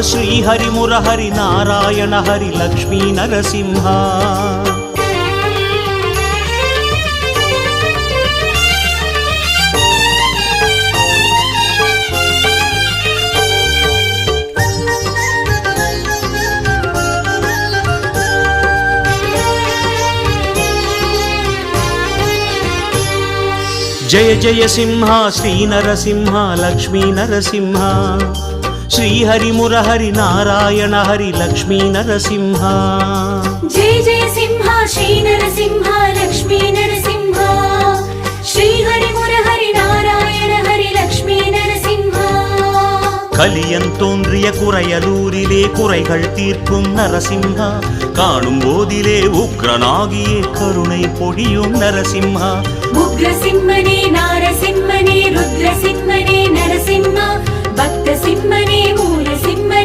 శ్రీహరి మురహరి నారాయణ హరి లక్ష్మీ నరసింహ జయ జయ సింహ శ్రీ నరసింహ లక్ష్మీ నరసింహ శ్రీహరి మురహరి నారాయణ హరి లక్ష్మీ నరసింహ జయ జయ సింహ శ్రీ నరసింహ లక్ష్మీ నరసింహ శ్రీహరి మురహరి నారాయణ హరి లక్ష్మీ నరసింహ கலியன் தோன்றிய குறையலூரிலே குறைகள் தீர்க்கும் நரசிம்ஹா காணும் போதிலே உக்ரனாகியே கருணை பொழியும் நரசிம்ஹா உக்ரசிம்மனே நாரசிம்மனே ருத்ரசிம்மனே நரசிம்ம பக்த சிம்மனே மூலசிம்மனே